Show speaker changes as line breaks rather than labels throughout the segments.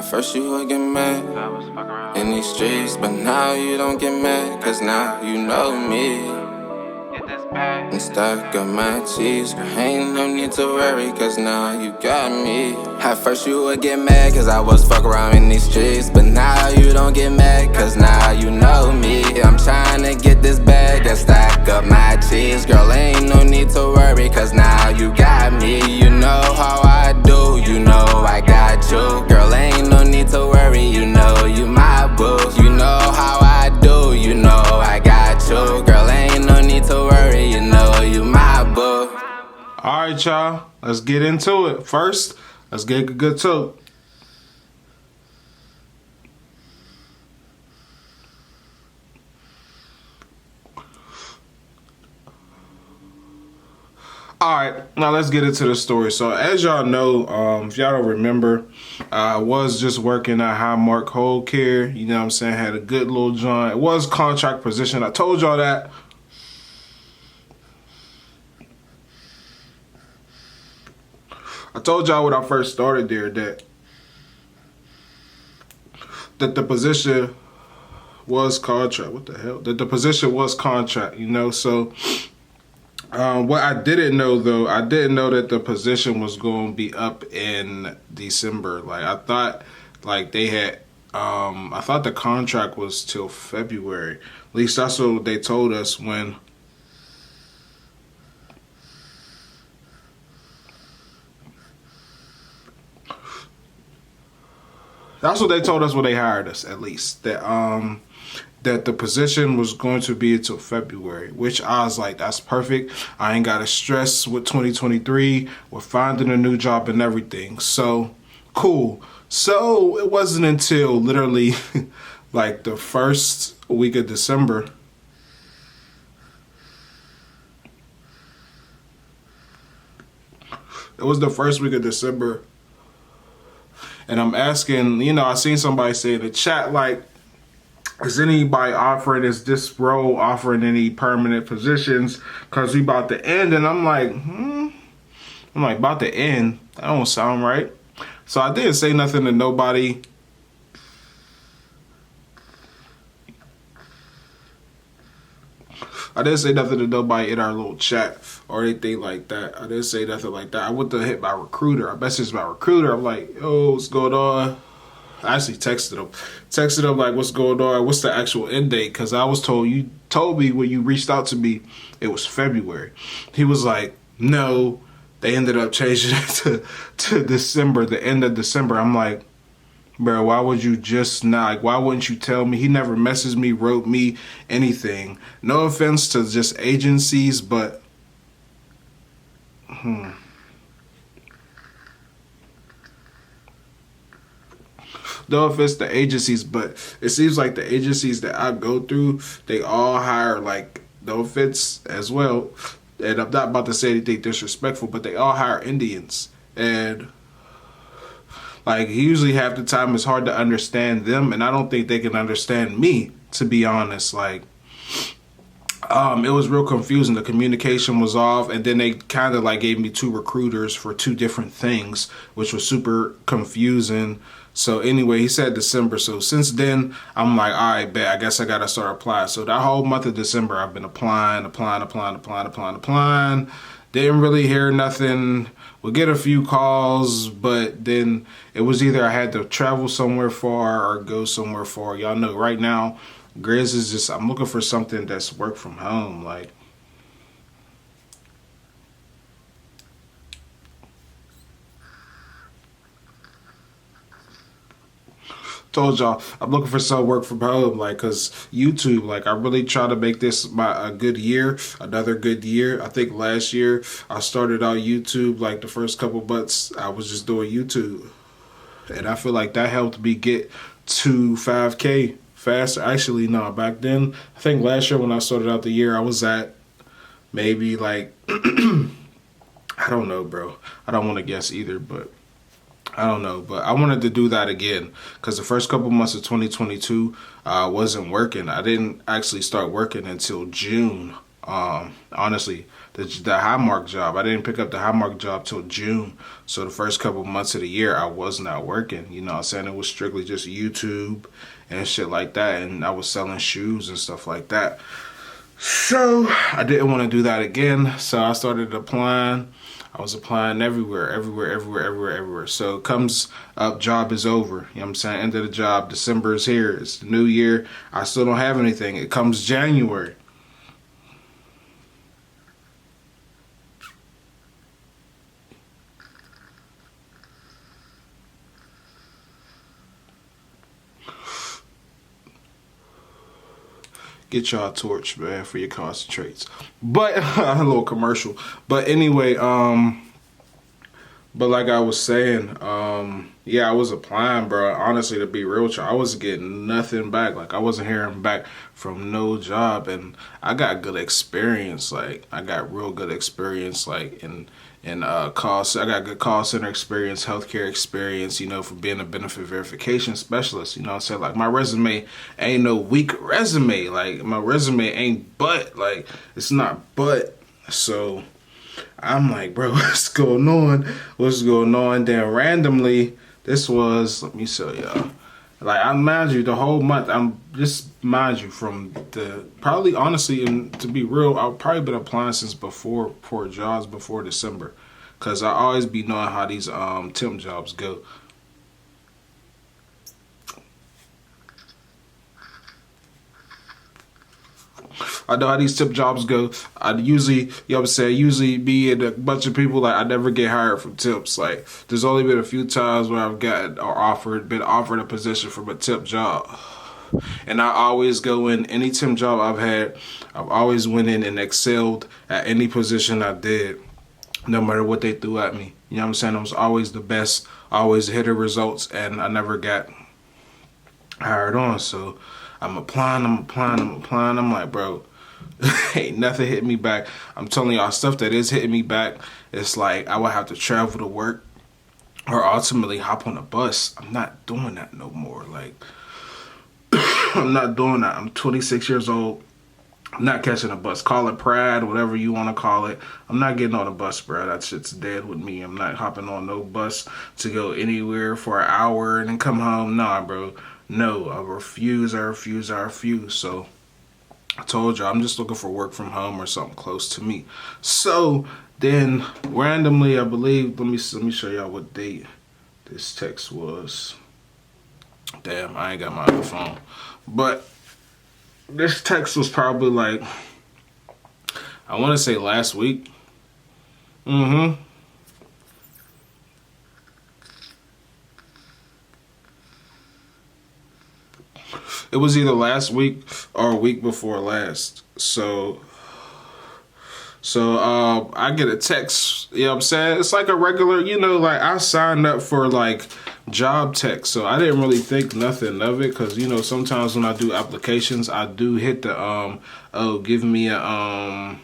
first you would get mad in these streets, but now you don't get mad, cause now you know me. And stack up my cheese, girl, ain't no need to worry, cause now you got me. At first you would get mad, cause I was fuck around in these streets, but now you don't get mad, cause now you know me. I'm trying to get this bag and stack up my cheese, girl, ain't no need to worry, cause now you got me. You know how I do, you know I got you, girl, ain't no need to worry, you know you my boo. You know how I do, you know I got you, girl, ain't no need to worry, you know you my boo.
Alright, y'all, let's get into it. First, let's get a good talk. Alright, now let's get into the story. So as y'all know, if y'all don't remember, I was just working at Highmark Whole Care. You know what I'm saying? Had a good little joint. It was contract position. I told y'all that. I told y'all when I first started there that the position was contract. What the hell? That the position was contract, you know? So what I didn't know though, I didn't know that the position was going to be up in December. Like I thought like they had I thought the contract was till February. At least that's what they told us when that's what they told us when they hired us, at least. That the position was going to be until February, which I was like, that's perfect. I ain't got to stress with 2023. We're finding a new job and everything. So, cool. So, it wasn't until literally like the first week of December. It was the first week of December. And I'm asking, you know, I seen somebody say in the chat, like, is anybody offering, is this role offering any permanent positions? Because we about to end. And I'm like, about to end? That don't sound right. So I didn't say nothing to nobody. I didn't say nothing to nobody in our little chat or anything like that. I didn't say nothing like that. I went to hit my recruiter. I messaged my recruiter. I'm like, yo, what's going on? I actually texted him. Texted him like, what's going on? What's the actual end date? Because I was told, you told me when you reached out to me, it was February. He was like, no, they ended up changing it to December, the end of December. I'm like, bro, why would you just not, like, why wouldn't you tell me? He never messaged me, wrote me, anything. No offense to just agencies, but, no offense to agencies, but it seems like the agencies that I go through, they all hire, like, no offense as well, and I'm not about to say anything disrespectful, but they all hire Indians. And like usually half the time it's hard to understand them, and I don't think they can understand me, to be honest. Like it was real confusing. The communication was off, and then they kind of like gave me two recruiters for two different things, which was super confusing. So anyway, he said December. So since then, I'm like, all right, bet. I guess I got to start applying. So that whole month of December, I've been applying. Didn't really hear nothing. Would get a few calls, but then it was either I had to travel somewhere far or go somewhere far. Y'all know right now, Grizz is just, I'm looking for something that's work from home. Like, told y'all I'm looking for some work from home, like, cause YouTube, like, I really try to make this a good year, another good year. I think last year I started out YouTube, like the first couple months I was just doing YouTube, and I feel like that helped me get to 5K faster. Actually, no, back then I think last year when I started out the year, I was at maybe like I don't know, bro. I don't want to guess either, but I don't know, but I wanted to do that again because the first couple months of 2022 wasn't working. I didn't actually start working until June Honestly, the Highmark job, I didn't pick up the Highmark job till June. So the first couple months of the year, I was not working. You know what I'm saying? It was strictly just YouTube and shit like that. And I was selling shoes and stuff like that. So I didn't want to do that again. So I started applying. I was applying everywhere. So it comes up, job is over. You know what I'm saying? End of the job. December is here. It's the new year. I still don't have anything. It comes January. Get y'all a torch, man, for your concentrates. But a little commercial. But anyway, but like I was saying, yeah, I was applying, bro. Honestly, to be real with you, I was getting nothing back. Like, I wasn't hearing back from no job, and I got good experience. Like, I got real good experience, like in call. I got good call center experience, healthcare experience. You know, for being a benefit verification specialist. You know what I'm saying? Like, my resume ain't no weak resume. Like, my resume ain't but. Like, it's not but. So I'm like, bro, what's going on? What's going on? Then randomly, this was, let me show y'all. Like, I mind you, the whole month, I'm just mind you from the, probably honestly, and to be real, I've probably been applying since before, for jobs before December. Cause I always be knowing how these temp jobs go. I know how these tip jobs go. I usually, you know what I'm saying, usually be in a bunch of people, like, I never get hired from tips. Like, there's only been a few times where I've gotten or been offered a position from a tip job. And I always go in, any tip job I've had, I've always went in and excelled at any position I did, no matter what they threw at me. You know what I'm saying? I was always the best, always hit the results, and I never got hired on. So I'm applying. I'm like, bro, ain't nothing hitting me back. I'm telling y'all, stuff that is hitting me back, it's like I would have to travel to work or ultimately hop on a bus. I'm not doing that no more. Like, I'm not doing that. I'm 26 years old. I'm not catching a bus. Call it pride, whatever you want to call it. I'm not getting on a bus, bro. That shit's dead with me. I'm not hopping on no bus to go anywhere for an hour and then come home. Nah, bro. No, I refuse. So I told you, I'm just looking for work from home or something close to me. So then randomly, I believe, let me show y'all what date this text was. Damn, I ain't got my other phone. But this text was probably like, I want to say last week. It was either last week or a week before last. So I get a text, you know what I'm saying? It's like a regular, you know, like I signed up for like job text. So I didn't really think nothing of it because, you know, sometimes when I do applications, I do hit the, oh, give me a,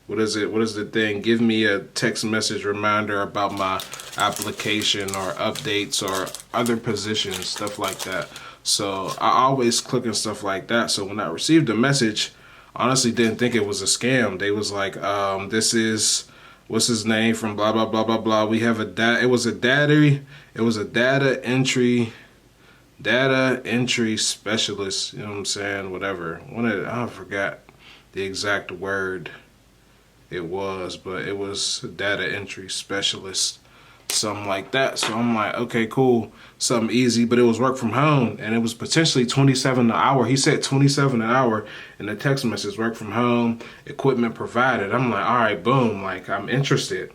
what is the thing? Give me a text message reminder about my application or updates or other positions, stuff like that. So I always click and stuff like that. So when I received the message, honestly didn't think it was a scam. They was like, this is, what's his name from blah, blah, blah, blah, blah. We have it was a data entry specialist. You know what I'm saying? Whatever. I forgot the exact word it was, but it was data entry specialist. Something like that. So I'm like, okay, cool, something easy, but it was work from home and it was potentially $27 an hour. He said $27 an hour in the text message, work from home, equipment provided. I'm like, all right, boom, like I'm interested.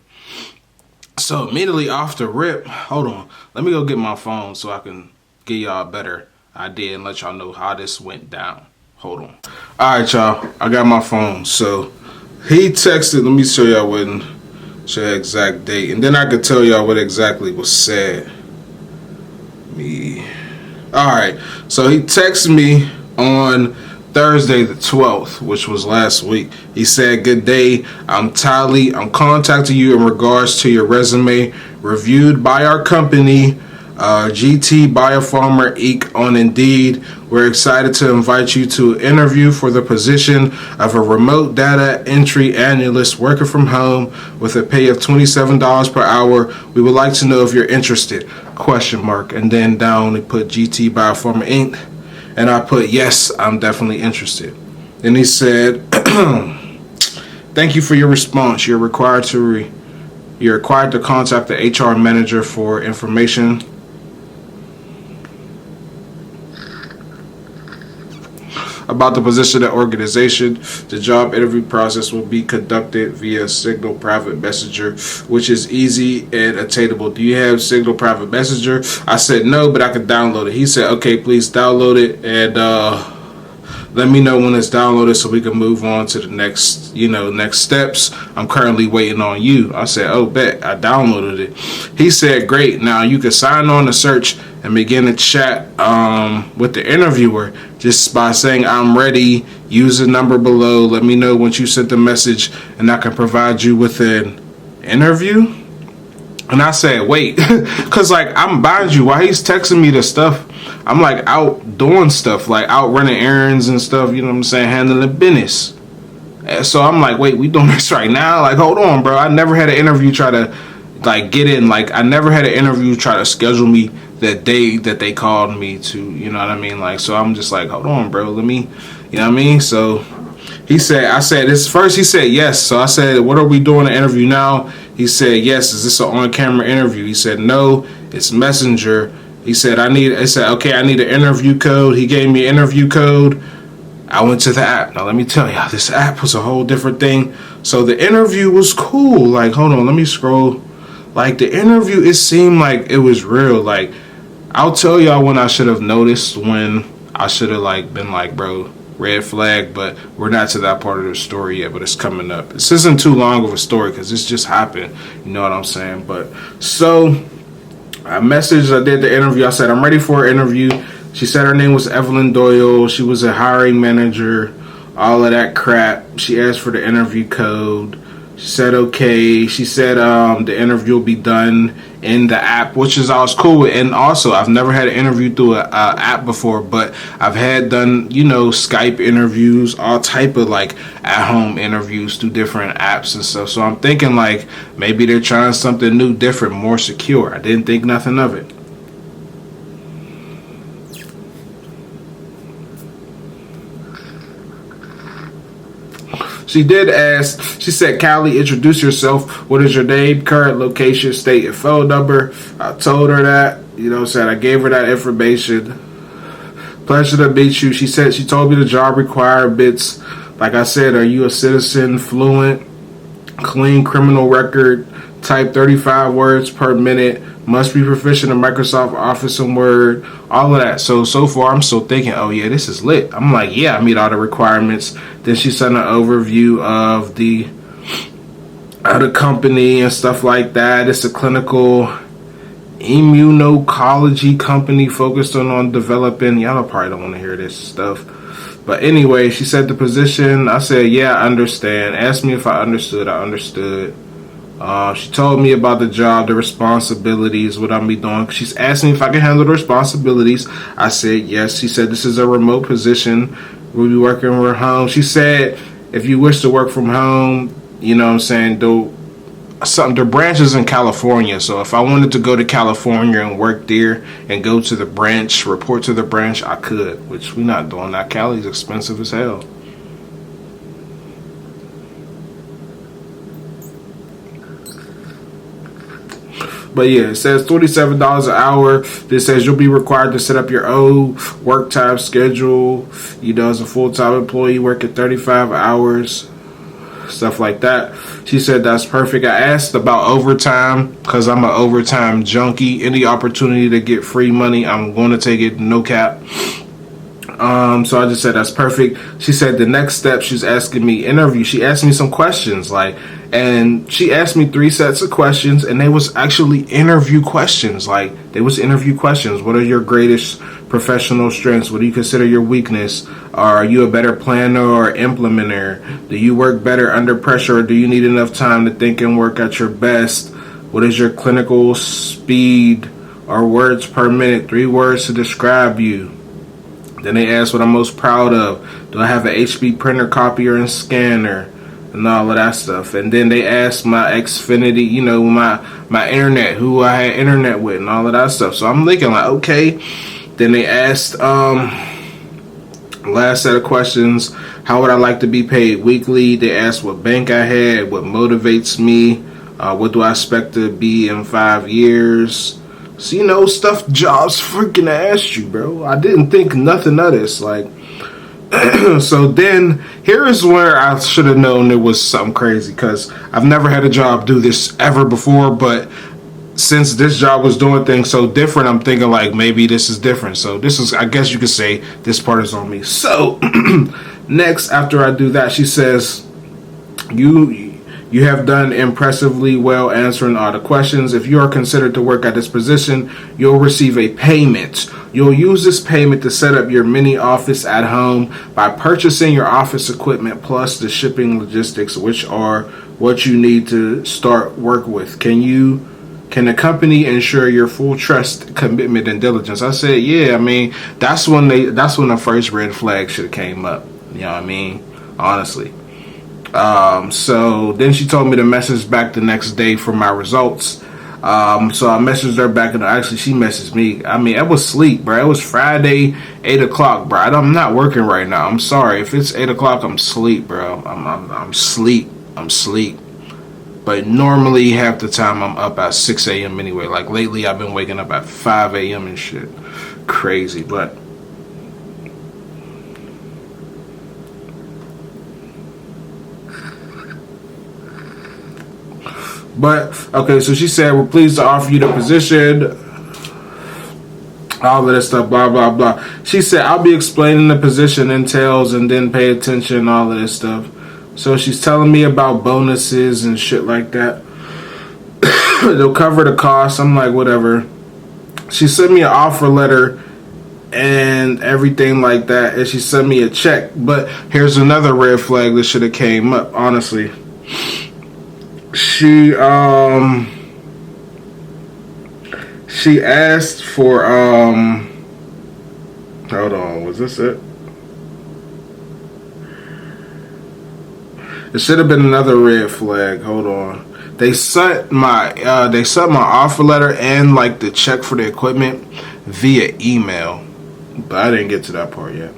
So immediately off the rip, hold on, let me go get my phone so I can give y'all a better idea and let y'all know how this went down. Hold on. All right, y'all, I got my phone. So he texted, let me show y'all when. Show the exact date, and then I could tell y'all what exactly was said. Alright, so he texted me on Thursday the 12th, which was last week. He said, good day, I'm Tally. I'm contacting you in regards to your resume reviewed by our company. GT Biofarmer Inc. on Indeed. We're excited to invite you to interview for the position of a remote data entry analyst working from home with a pay of $27 per hour. We would like to know if you're interested, ? And then down they put GT Biofarmer Inc. And I put, yes, I'm definitely interested. Then he said, thank you for your response. You're required to contact the HR manager for information about the position and organization. The job interview process will be conducted via Signal Private Messenger, which is easy and attainable. Do you have Signal Private Messenger? I said no, but I could download it. He said, okay, please download it and let me know when it's downloaded so we can move on to the next steps. I'm currently waiting on you. I said, oh, bet. I downloaded it. He said, great. Now you can sign on to search and begin to chat with the interviewer just by saying, I'm ready. Use the number below. Let me know once you sent the message and I can provide you with an interview. And I said, wait, because I'm behind you. While he's texting me the stuff, I'm out doing stuff, out running errands and stuff, you know what I'm saying, handling business. And so I'm wait, we doing this right now? Hold on, bro. I never had an interview try to get in. I never had an interview try to schedule me that day that they called me to, you know what I mean? So I'm just hold on, bro. Let me, you know what I mean? So I said this first. He said yes. So I said, what are we doing an interview now? He said, yes. Is this an on-camera interview? He said, no, it's Messenger. He said, I need an interview code. He gave me an interview code. I went to the app. Now, let me tell you, this app was a whole different thing. So the interview was cool. Hold on, let me scroll. The interview, it seemed like it was real. I'll tell y'all when I should have noticed, when I should have been bro, red flag, but we're not to that part of the story yet, but it's coming up. This isn't too long of a story because this just happened. You know what I'm saying? But so I did the interview. I said, I'm ready for an interview. She said her name was Evelyn Doyle. She was a hiring manager, all of that crap. She asked for the interview code. She said, okay. She said the interview will be done in the app, which is I was cool with. And also, I've never had an interview through an app before, but I've done, Skype interviews, all type of at-home interviews through different apps and stuff. So I'm thinking maybe they're trying something new, different, more secure. I didn't think nothing of it. She did ask, she said, Callie, introduce yourself. What is your name, current location, state, and phone number? I told her that, I gave her that information. Pleasure to meet you. She said, she told me the job requirements. Like I said, are you a citizen, fluent, clean criminal record, type 35 words per minute, must be proficient in Microsoft Office and Word, all of that. So far, I'm still thinking, oh, yeah, this is lit. I'm yeah, I meet all the requirements. Then she sent an overview of the company and stuff like that. It's a clinical immunology company focused on developing. Y'all probably don't want to hear this stuff. But anyway, she said the position. I said, yeah, I understand. Asked me if I understood. I understood. She told me about the job, the responsibilities, what I'm be doing. She's asked me if I can handle the responsibilities. I said yes. She said this is a remote position. We'll be working from home. She said if you wish to work from home, you know what I'm saying, the branch is in California. So if I wanted to go to California and work there and go to the branch, report to the branch, I could, which we're not doing that. Cali's expensive as hell. But yeah, it says $27 an hour. This says you'll be required to set up your own work time schedule. As a full-time employee, working 35 hours, stuff like that. She said that's perfect. I asked about overtime because I'm an overtime junkie. Any opportunity to get free money, I'm going to take it, no cap. So I just said that's perfect. She said the next step, she's asking me interview. She asked me some questions, and she asked me 3 sets of questions, and they was actually interview questions. What are your greatest professional strengths? What do you consider your weakness? Are you a better planner or implementer? Do you work better under pressure, or do you need enough time to think and work at your best? What is your clinical speed or words per minute. 3 words to describe you. Then they asked what I'm most proud of. Do I have an HP printer, copier, and scanner? And all of that stuff. And then they asked my Xfinity, you know, my internet, who I had internet with, and all of that stuff. So I'm thinking like, okay. Then they asked, last set of questions, how would I like to be paid weekly? They asked what bank I had, what motivates me, what do I expect to be in 5 years. So, you know, stuff jobs freaking asked you, bro. I didn't think nothing of this. Like, so then here is where I should have known there was something crazy, because I've never had a job do this ever before, but since this job was doing things so different, I'm thinking like maybe this is different. So this is, I guess you could say, this part is on me. So next, after I do that, she says, you have done impressively well answering all the questions. If you are considered to work at this position, you'll receive a payment. You'll use this payment to set up your mini office at home by purchasing your office equipment plus the shipping logistics, which are what you need to start work with. Can the company ensure your full trust, commitment, and diligence? I said, yeah. I mean, that's when the first red flag should have came up. You know what I mean? Honestly. So then she told me to message back the next day for my results. So I messaged her back, and actually she messaged me. I mean, I was asleep, bro. It was Friday, 8 o'clock, bro. I'm not working right now. I'm sorry. If it's 8 o'clock, I'm asleep, bro. I'm sleep. But normally half the time I'm up at 6 a.m. anyway. Like lately I've been waking up at 5 a.m. and shit. Crazy, but okay, so she said, we're pleased to offer you the position. All of this stuff, blah, blah, blah. She said, I'll be explaining the position entails and then pay attention, all of this stuff. So she's telling me about bonuses and shit like that. They'll cover the cost. I'm like, whatever. She sent me an offer letter and everything like that, and she sent me a check. But here's another red flag that should have came up, honestly. She asked for hold on, was this it? It should have been another red flag. Hold on. They sent my offer letter and like the check for the equipment via email, but I didn't get to that part yet.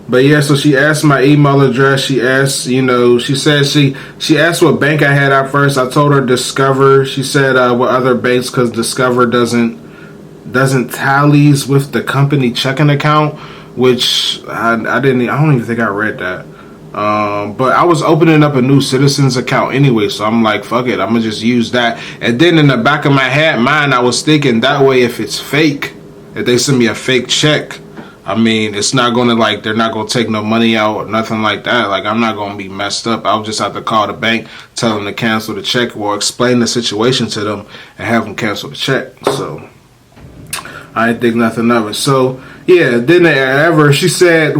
But yeah, so she asked my email address. She asked, you know, she said she asked what bank I had at first. I told her Discover. She said what other banks, because Discover doesn't tallies with the company checking account, which I don't even think I read that. But I was opening up a new Citizens account anyway, so I'm like, fuck it, I'm gonna just use that. And then in the back of my mind, I was thinking that way, if it's fake, if they send me a fake check, I mean, it's not gonna, like, they're not gonna take no money out or nothing like that. Like, I'm not gonna be messed up. I'll just have to call the bank, tell them to cancel the check, or explain the situation to them and have them cancel the check. So I didn't think nothing of it. So yeah, then she said,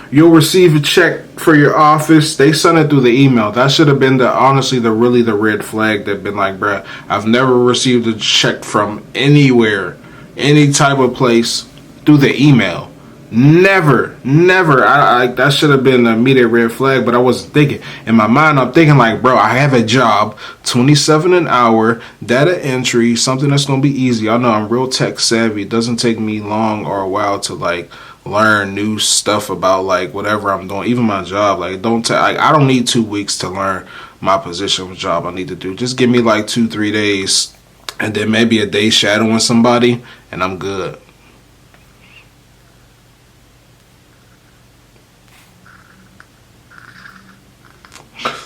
you'll receive a check for your office. They sent it through the email. That should have been the red flag that been like, bruh, I've never received a check from anywhere, any type of place through the email. Never. I that should have been an immediate red flag, but I wasn't thinking. In my mind, I'm thinking like, bro, I have a job, $27 an hour, data entry, something that's gonna be easy. I know I'm real tech savvy. It doesn't take me long or a while to like learn new stuff about like whatever I'm doing, even my job. Like, I don't need 2 weeks to learn my position of job I need to do. Just give me like 2-3 days, and then maybe a day shadowing somebody, and I'm good.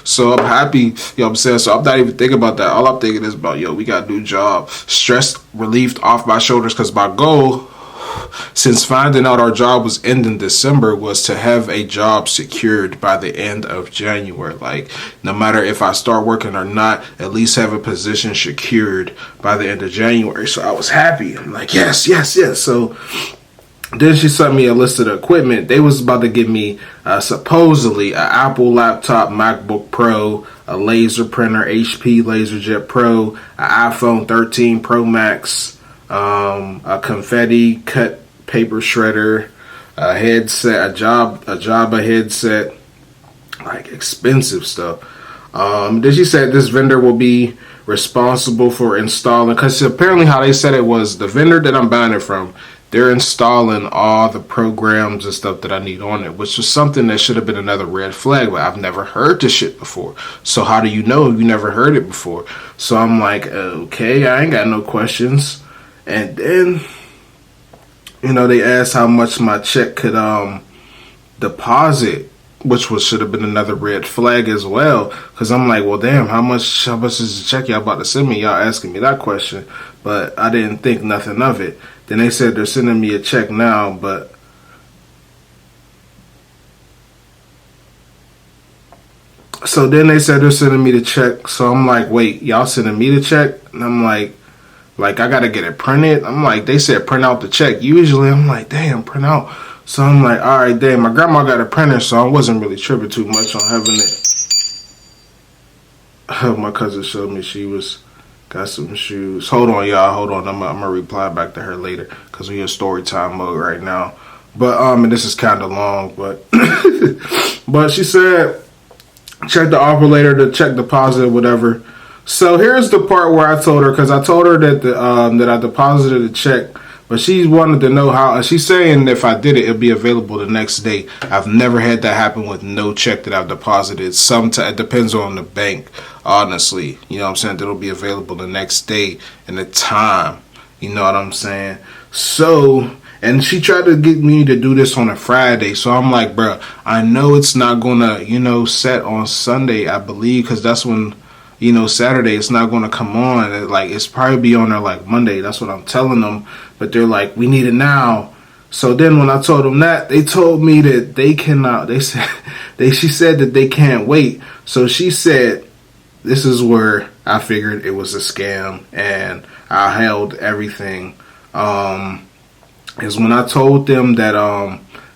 So I'm happy, you know what I'm saying? So I'm not even thinking about that. All I'm thinking is about, we got a new job. Stress relieved off my shoulders, because my goal, since finding out our job was ending December, was to have a job secured by the end of January. Like, no matter if I start working or not, at least have a position secured by the end of January. So I was happy. I'm like, yes. So Then she sent me a list of the equipment. They was about to give me supposedly an Apple laptop, MacBook Pro, a laser printer, HP LaserJet Pro, an iPhone 13 Pro Max, a confetti cut paper shredder, a headset, a Jabra headset, like expensive stuff. Then she said this vendor will be responsible for installing, because apparently how they said it was the vendor that I'm buying it from, they're installing all the programs and stuff that I need on it, which was something that should have been another red flag, but I've never heard this shit before. So how do you know if you never heard it before? So I'm like, okay, I ain't got no questions. And then, they asked how much my check could deposit, which should have been another red flag as well. Because I'm like, well, damn, how much is the check y'all about to send me? Y'all asking me that question, but I didn't think nothing of it. Then they said they're sending me a check now, but so then they said they're sending me the check. So I'm like, wait, y'all sending me the check? And I'm like I gotta get it printed. I'm like, they said print out the check. Usually I'm like, damn, print out. So I'm like, all right, damn. My grandma got a printer, so I wasn't really tripping too much on having it. My cousin showed me she got some shoes. Hold on, y'all. Hold on. I'm gonna reply back to her later because we're in story time mode right now. But and this is kind of long, but but she said check the offer later, the check deposit, whatever. So here's the part where I told her, because I told her that that I deposited a check, but she wanted to know how. And she's saying if I did it, it'll be available the next day. I've never had that happen with no check that I've deposited. Sometimes it depends on the bank, honestly. You know what I'm saying? It'll be available the next day and the time. You know what I'm saying? So, and she tried to get me to do this on a Friday. So I'm like, bro, I know it's not gonna, set on Sunday, I believe, because that's when, Saturday it's not gonna come on. It's probably be on there like Monday. That's what I'm telling them. But they're like, we need it now. So then when I told them that, they told me that they cannot. She said that they can't wait. So she said, this is where I figured it was a scam, and I held everything. Is when I told them that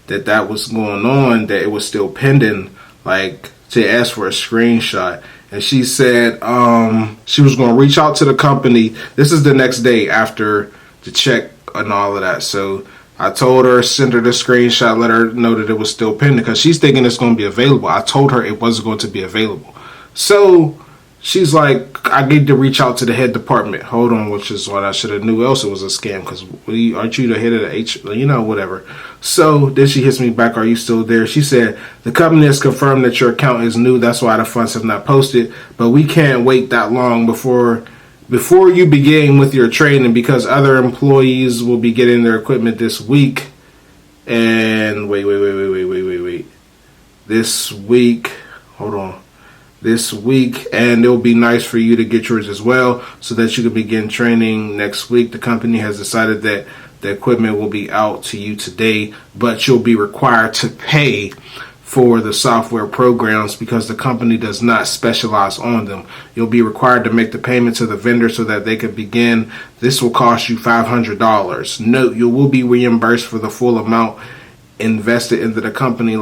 that was going on, that it was still pending. Like, they asked for a screenshot, and she said she was going to reach out to the company. This is the next day after the check and all of that. So I told her, send her the screenshot, let her know that it was still pending, because she's thinking it's going to be available. I told her it wasn't going to be available. So she's like, I need to reach out to the head department. Hold on, which is what I should have knew else it was a scam, because aren't you the head of the whatever. So then she hits me back, are you still there? She said, the company has confirmed that your account is new. That's why the funds have not posted. But we can't wait that long before you begin with your training, because other employees will be getting their equipment this week. And wait. This week, hold on. This week, and it'll be nice for you to get yours as well, so that you can begin training next week. The company has decided that the equipment will be out to you today, but you'll be required to pay for the software programs because the company does not specialize on them. You'll be required to make the payment to the vendor so that they can begin. This will cost you $500. Note, you will be reimbursed for the full amount invested into the company.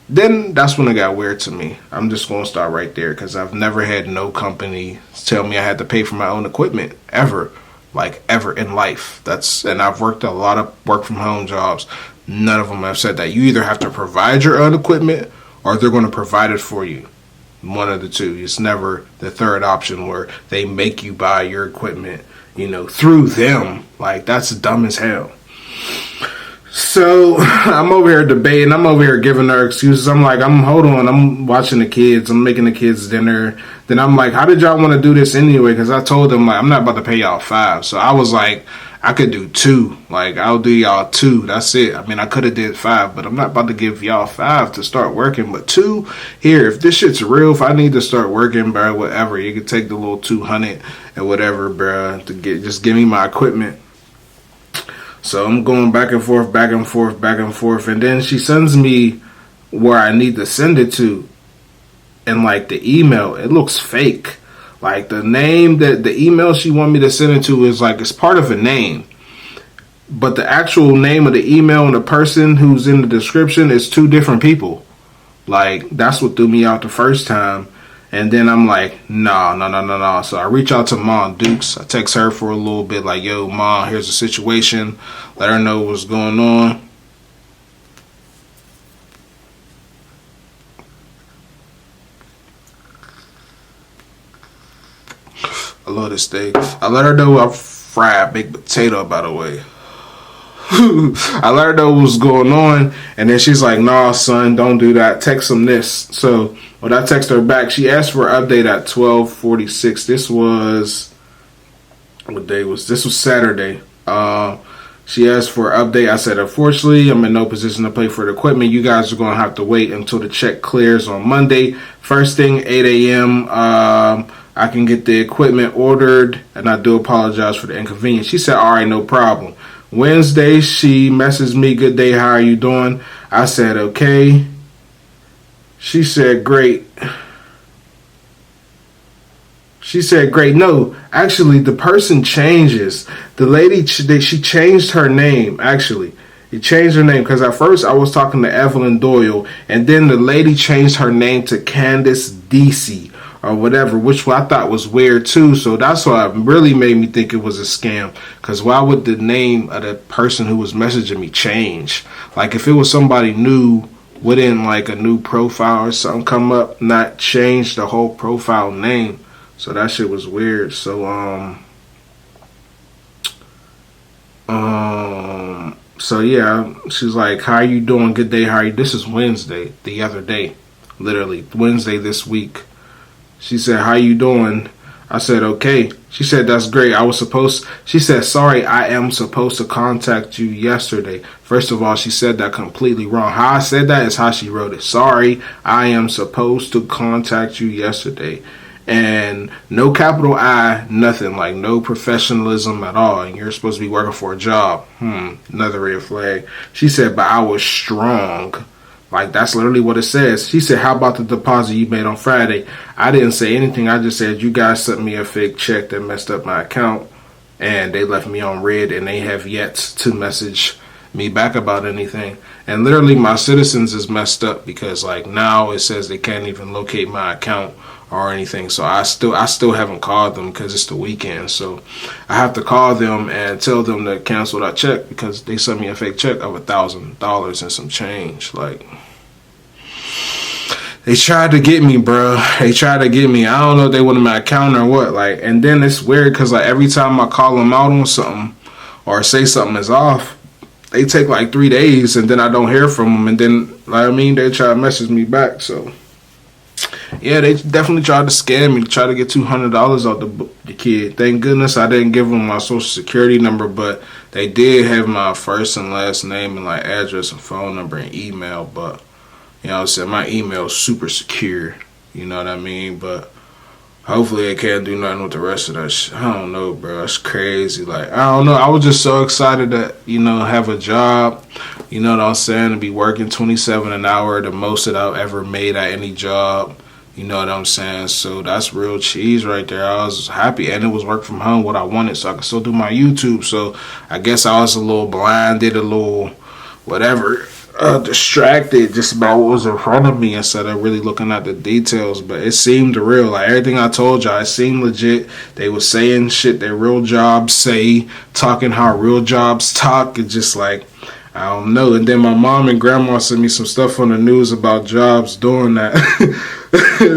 Then that's when it got weird to me. I'm just going to start right there, because I've never had no company tell me I had to pay for my own equipment ever in life. And I've worked a lot of work from home jobs. None of them have said that. You either have to provide your own equipment or they're going to provide it for you. One of the two. It's never the third option where they make you buy your equipment, through them. That's dumb as hell. So I'm over here debating. I'm over here giving her excuses. I'm like, hold on. I'm watching the kids. I'm making the kids dinner. Then I'm like, how did y'all want to do this anyway? Because I told them, I'm not about to pay y'all $5. So I was like, I could do $2. I'll do y'all $2. That's it. I mean, I could have did $5, but I'm not about to give y'all $5 to start working. But $2, here, if this shit's real, if I need to start working, bro, whatever, you can take the little $200 and whatever, bro, just give me my equipment. So I'm going back and forth, and then she sends me where I need to send it to, and the email, it looks fake. The name, that the email she want me to send it to is it's part of a name. but the actual name of the email and the person who's in the description is two different people. Like, that's what threw me out the first time. And then I'm like, no. So I reach out to Mom Dukes. I text her for a little bit, like, yo, Mom, here's the situation. Let her know what's going on. I love this steak. I let her know I fried baked potato, by the way. I let her know what was going on, and then she's like, nah, son, don't do that. Text him this. So when I text her back, she asked for an update at 12:46. This was, what day was this? Was Saturday. She asked for an update. I said, unfortunately, I'm in no position to pay for the equipment. You guys are going to have to wait until the check clears on Monday. First thing, 8 a.m., I can get the equipment ordered, and I do apologize for the inconvenience. She said, all right, no problem. Wednesday, she messaged me, good day, how are you doing? I said, okay. She said, great. She said, great. No, actually, the person changes. The lady, she changed her name, actually. She changed her name because at first I was talking to Evelyn Doyle, and then the lady changed her name to Candace DC or whatever, which I thought was weird too. So that's why it really made me think it was a scam. Because why would the name of the person who was messaging me change? Like, if it was somebody new, wouldn't like a new profile or something come up, not change the whole profile name? So that shit was weird. So so yeah, she's like, how you doing? Good day, how are you? This is Wednesday, the other day, literally Wednesday this week. She said, how you doing? I said, okay. She said, that's great. She said, sorry, I am supposed to contact you yesterday. First of all, she said that completely wrong. How I said that is how she wrote it. Sorry, I am supposed to contact you yesterday. And no capital I, nothing, like no professionalism at all. And you're supposed to be working for a job. Another red flag. She said, but I was strong. Like, that's literally what it says. She said, how about the deposit you made on Friday? I didn't say anything. I just said, you guys sent me a fake check that messed up my account. And they left me on red, and they have yet to message me back about anything. And literally my Citizens is messed up because, like, now it says they can't even locate my account or anything. So I still haven't called them because it's the weekend. So I have to call them and tell them to cancel that check because they sent me a fake check of $1,000 and some change. Like, they tried to get me, bro. They tried to get me. I don't know if they wanted my account or what. Like, and then it's weird because, like, every time I call them out on something or say something is off, they take like 3 days and then I don't hear from them. And then, like, I mean, they try to message me back. So yeah, they definitely tried to scam me, try to get $200 out the kid. Thank goodness I didn't give them my social security number, but they did have my first and last name and like address and phone number and email. But you know what I'm saying, my email is super secure, you know what I mean? But hopefully they can't do nothing with the rest of that shit. I don't know, bro. That's crazy. Like, I don't know. I was just so excited to, you know, have a job, you know what I'm saying, to be working $27 an hour, the most that I've ever made at any job. You know what I'm saying? So that's real cheese right there. I was happy, and it was work from home, what I wanted, so I could still do my YouTube. So I guess I was a little blinded, a little whatever, distracted just about what was in front of me instead of really looking at the details. But it seemed real. Like, everything I told y'all, it seemed legit. They was saying shit that real jobs say, talking how real jobs talk. It's just like, I don't know. And then my mom and grandma sent me some stuff on the news about jobs doing that.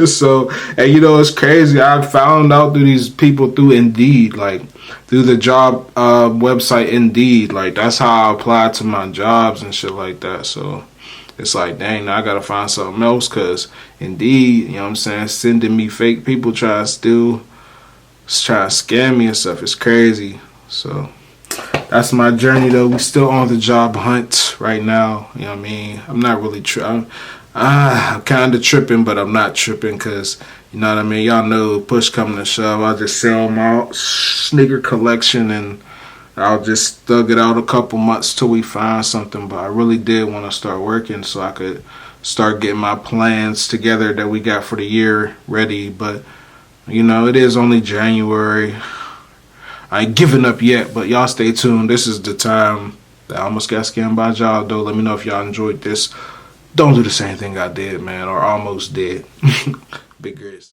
So, and you know, it's crazy. I found out through these people through Indeed, like through the job website Indeed. Like, that's how I applied to my jobs and shit like that. So it's like, dang, now I gotta find something else, because Indeed, you know what I'm saying, sending me fake people try to scam me and stuff. It's crazy. So that's my journey, though. We still on the job hunt right now. You know what I mean? I'm not really I'm kind of tripping, but I'm not tripping because, you know what I mean? Y'all know, push coming to shove, I'll just sell my sneaker collection and I'll just thug it out a couple months till we find something. But I really did want to start working so I could start getting my plans together that we got for the year ready. But, you know, it is only January. I ain't giving up yet, but y'all stay tuned. This is the time that I almost got scammed by y'all, though. Let me know if y'all enjoyed this. Don't do the same thing I did, man, or almost did. Big Grizz.